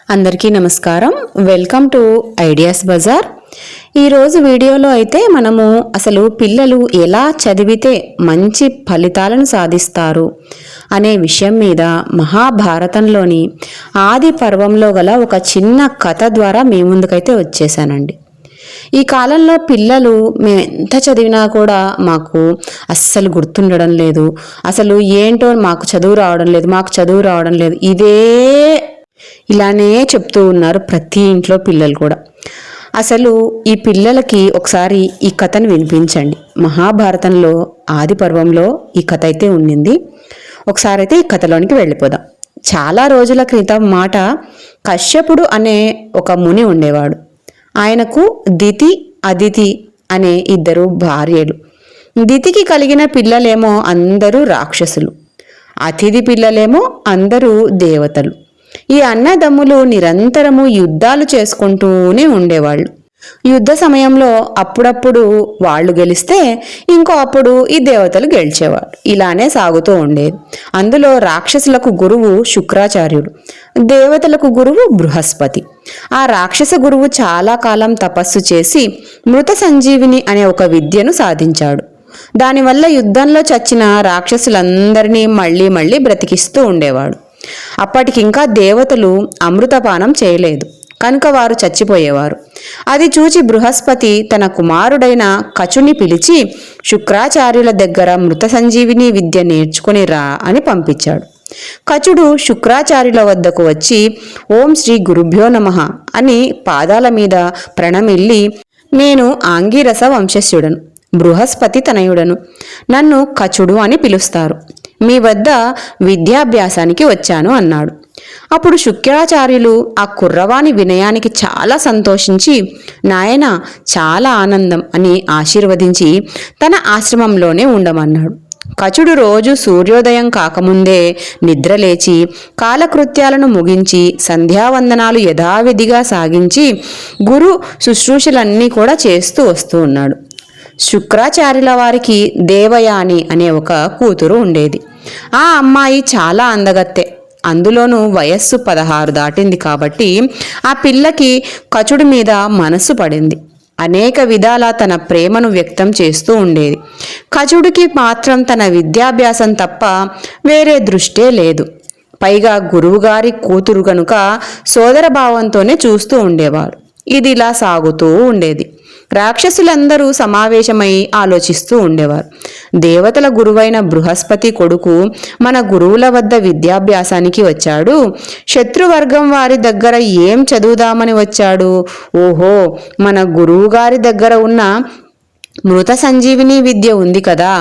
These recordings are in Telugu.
అందరికీ నమస్కారం. Welcome to Ideas Bazaar. ఈరోజు వీడియోలో అయితే మనము అసలు పిల్లలు ఎలా చదివితే మంచి ఫలితాలను సాధిస్తారు అనే విషయం మీద మహాభారతంలోని ఆది పర్వంలో గల ఒక చిన్న కథ ద్వారా మీ ముందుకైతే వచ్చేసానండి. ఈ కాలంలో పిల్లలు మేము ఎంత చదివినా కూడా మాకు అస్సలు గుర్తుండడం లేదు, అసలు ఏంటో మాకు చదువు రావడం లేదు ఇలానే చెప్తూ ఉన్నారు ప్రతి ఇంట్లో పిల్లలు కూడా. అసలు ఈ పిల్లలకి ఒకసారి ఈ కథను వినిపించండి. మహాభారతంలో ఆది పర్వంలో ఈ కథ అయితే ఉండింది. ఒకసారి అయితే ఈ కథలోనికి వెళ్ళిపోదాం. చాలా రోజుల క్రితం మాట, కశ్యపుడు అనే ఒక ముని ఉండేవాడు. ఆయనకు దితి అదితి అనే ఇద్దరు భార్యలు. దితికి కలిగిన పిల్లలేమో అందరూ రాక్షసులు, అతిథి పిల్లలేమో అందరూ దేవతలు. ఈ అన్నదమ్ములు నిరంతరము యుద్ధాలు చేసుకుంటూనే ఉండేవాళ్ళు. యుద్ధ సమయంలో అప్పుడప్పుడు వాళ్ళు గెలిస్తే ఇంకో అప్పుడు ఈ దేవతలు గెలిచేవారు. ఇలానే సాగుతూ ఉండేది. అందులో రాక్షసులకు గురువు శుక్రాచార్యుడు, దేవతలకు గురువు బృహస్పతి. ఆ రాక్షస గురువు చాలా కాలం తపస్సు చేసి మృత సంజీవిని అనే ఒక విద్యను సాధించాడు. దానివల్ల యుద్ధంలో చచ్చిన రాక్షసులందరినీ మళ్ళీ బ్రతికిస్తూ ఉండేవాడు. అప్పటికింకా దేవతలు అమృతపానం చేయలేదు కనుక వారు చచ్చిపోయేవారు. అది చూచి బృహస్పతి తన కుమారుడైన కచుని పిలిచి శుక్రాచార్యుల దగ్గర మృత సంజీవిని విద్య నేర్చుకుని రా అని పంపించాడు. కచుడు శుక్రాచార్యుల వద్దకు వచ్చి ఓం శ్రీ గురుభ్యో నమః అని పాదాల మీద ప్రణమిల్లి, నేను ఆంగీరస వంశస్యుడను, బృహస్పతి తనయుడను, నన్ను కచుడు అని పిలుస్తారు, మీ వద్ద విద్యాభ్యాసానికి వచ్చాను అన్నాడు. అప్పుడు శుక్రాచార్యులు ఆ కుర్రవాని వినయానికి చాలా సంతోషించి, నాయన చాలా ఆనందం అని ఆశీర్వదించి తన ఆశ్రమంలోనే ఉండమన్నాడు. కచుడు రోజు సూర్యోదయం కాకముందే నిద్రలేచి కాలకృత్యాలను ముగించి సంధ్యావందనాలు యథావిధిగా సాగించి గురు శుశ్రూషలన్నీ కూడా చేస్తూ వస్తూ ఉన్నాడు. శుక్రాచార్యుల వారికి దేవయాని అనే ఒక కూతురు ఉండేది. ఆ అమ్మాయి చాలా అందగత్తె. అందులోనూ వయస్సు 16 దాటింది కాబట్టి ఆ పిల్లకి కచుడి మీద మనస్సు పడింది. అనేక విధాల తన ప్రేమను వ్యక్తం చేస్తూ ఉండేది. కచుడికి మాత్రం తన విద్యాభ్యాసం తప్ప వేరే దృష్టే లేదు. పైగా గురువుగారి కూతురు గనుక సోదర భావంతోనే చూస్తూ ఉండేవాడు. ఇది ఇలా సాగుతూ ఉండేది. రాక్షసులందరూ సమావేశమై ఆలోచిస్తూ ఉండేవారు. దేవతల గురువైన బృహస్పతి కొడుకు మన గురువుల వద్ద విద్యాభ్యాసానికి వచ్చాడు, శత్రువర్గం వారి దగ్గర ఏం చదువుదామని వచ్చాడు, ఓహో మన గురువు గారి దగ్గర ఉన్న మృత సంజీవిని విద్య ఉంది కదా,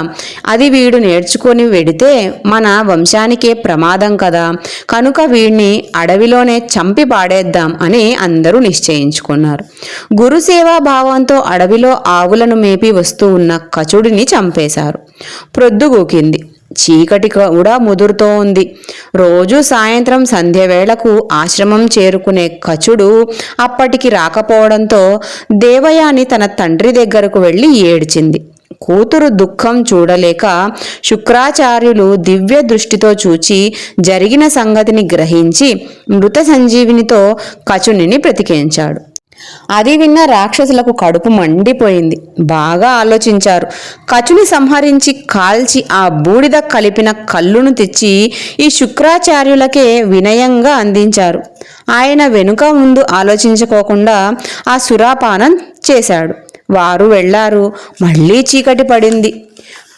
అది వీడు నేర్చుకొని వెడితే మన వంశానికే ప్రమాదం కదా, కనుక వీడిని అడవిలోనే చంపి పాడేద్దాం అని అందరూ నిశ్చయించుకున్నారు. గురుసేవా భావంతో అడవిలో ఆవులను మేపి వస్తూ ఉన్న కచుడిని చంపేశారు. ప్రొద్దుగూకింది, చీకటి కూడా ముదురుతూ ఉంది. రోజు సాయంత్రం సంధ్య వేళకు ఆశ్రమం చేరుకునే కచుడు అప్పటికి రాకపోవడంతో దేవయాని తన తండ్రి దగ్గరకు వెళ్ళి ఏడ్చింది. కూతురు దుఃఖం చూడలేక శుక్రాచార్యులు దివ్య దృష్టితో చూచి జరిగిన సంగతిని గ్రహించి మృత సంజీవినితో కచునిని బ్రతికించాడు. అది విన్న రాక్షసులకు కడుపు మండిపోయింది. బాగా ఆలోచించారు. కచుని సంహరించి కాల్చి ఆ బూడిద కలిపిన కల్లును తెచ్చి ఈ శుక్రాచార్యులకే వినయంగా అందించారు. ఆయన వెనుక ముందు ఆలోచించుకోకుండా ఆ సురాపానం చేశాడు. వారు వెళ్ళారు. మళ్ళీ చీకటి పడింది.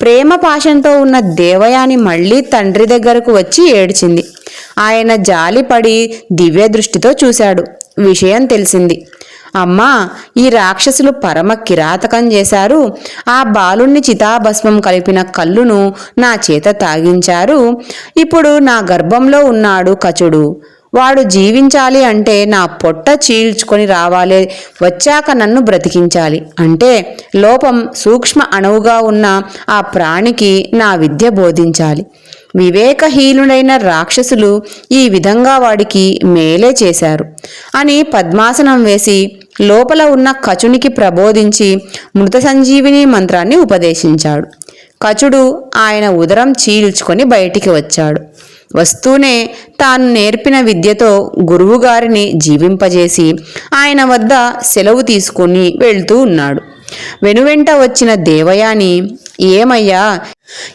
ప్రేమ పాశంతో ఉన్న దేవయాని మళ్ళీ తండ్రి దగ్గరకు వచ్చి ఏడ్చింది. ఆయన జాలిపడి దివ్య దృష్టితో చూశాడు. విషయం తెలిసింది. అమ్మా, ఈ రాక్షసులు పరమ కిరాతకం చేశారు. ఆ బాలుణ్ణి చితాభస్మం కలిపిన కల్లును నా చేత తాగించారు. ఇప్పుడు నా గర్భంలో ఉన్నాడు కచుడు. వాడు జీవించాలి అంటే నా పొట్ట చీల్చుకొని రావాలి, వచ్చాక నన్ను బ్రతికించాలి అంటే లోపం సూక్ష్మ అణువుగా ఉన్న ఆ ప్రాణికి నా విద్య బోధించాలి. వివేకహీనుడైన రాక్షసులు ఈ విధంగా వాడికి మేలే చేశారు అని పద్మాసనం వేసి లోపల ఉన్న కచునికి ప్రబోధించి మృత సంజీవిని మంత్రాన్ని ఉపదేశించాడు. కచుడు ఆయన ఉదరం చీల్చుకొని బయటికి వచ్చాడు. వస్తూనే తాను నేర్పిన విద్యతో గురువుగారిని జీవింపజేసి ఆయన వద్ద సెలవు తీసుకొని వెళ్తూ ఉన్నాడు. వెనువెంట వచ్చిన దేవయాని, ఏమయ్యా,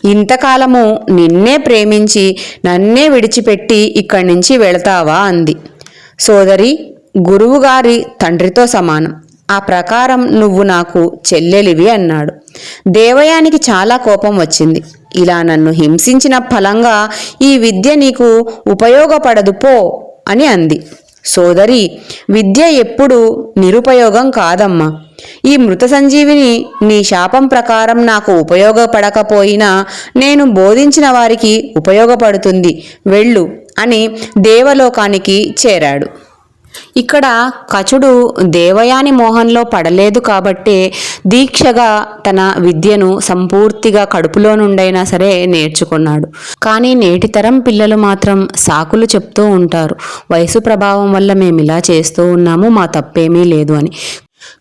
ఇంతకాలము నిన్నే ప్రేమించి నన్నే విడిచిపెట్టి ఇక్కడి నుంచి వెళతావా అంది. సోదరి, గురువుగారి తండ్రితో సమానం, ఆ ప్రకారం నువ్వు నాకు చెల్లెలివి అన్నాడు. దేవయానికి చాలా కోపం వచ్చింది. ఇలా నన్ను హింసించిన ఫలంగా ఈ విద్య నీకు ఉపయోగపడదు పో అని అంది. సోదరి, విద్య ఎప్పుడు నిరుపయోగం కాదమ్మా. ఈ మృత సంజీవిని నీ శాపం ప్రకారం నాకు ఉపయోగపడకపోయినా నేను బోధించిన వారికి ఉపయోగపడుతుంది, వెళ్ళు అని దేవలోకానికి చేరాడు. ఇక్కడ కచుడు దేవయాని మోహంలో పడలేదు కాబట్టే దీక్షగా తన విద్యను సంపూర్తిగా కడుపులో నుండైనా సరే నేర్చుకున్నాడు. కానీ నేటి తరం పిల్లలు మాత్రం సాకులు చెప్తూ ఉంటారు, వయసు ప్రభావం వల్ల మేము ఇలా చేస్తూ ఉన్నాము, మా తప్పేమీ లేదు అని.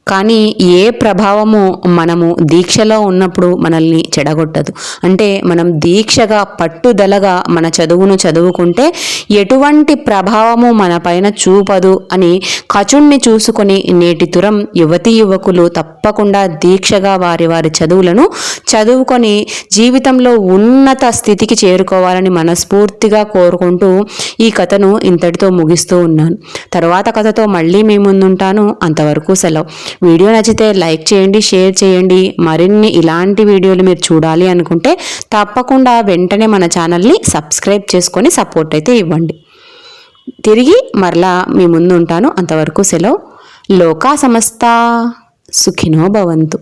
కానీ ఏ ప్రభావము మనము దీక్షలో ఉన్నప్పుడు మనల్ని చెడగొట్టదు. అంటే మనం దీక్షగా పట్టుదలగా మన చదువును చదువుకుంటే ఎటువంటి ప్రభావము మన పైన చూపదు అని కచుణ్ణి చూసుకొని నేటి తరం యువతీ యువకులు తప్పకుండా దీక్షగా వారి వారి చదువులను చదువుకొని జీవితంలో ఉన్నత స్థితికి చేరుకోవాలని మనస్ఫూర్తిగా కోరుకుంటూ ఈ కథను ఇంతటితో ముగిస్తూ ఉన్నాను. తర్వాత కథతో మళ్ళీ మీ ముందుంటాను. అంతవరకు సెలవు. వీడియో నచ్చితే లైక్ చేయండి, షేర్ చేయండి. మరిన్ని ఇలాంటి వీడియోలు మీరు చూడాలి అనుకుంటే తప్పకుండా వెంటనే మన ఛానల్ని సబ్స్క్రైబ్ చేసుకొని సపోర్ట్ అయితే ఇవ్వండి. తిరిగి మరలా మీ ముందు ఉంటాను. అంతవరకు సెలవు. లోకా సమస్తా సుఖినో భవంతు.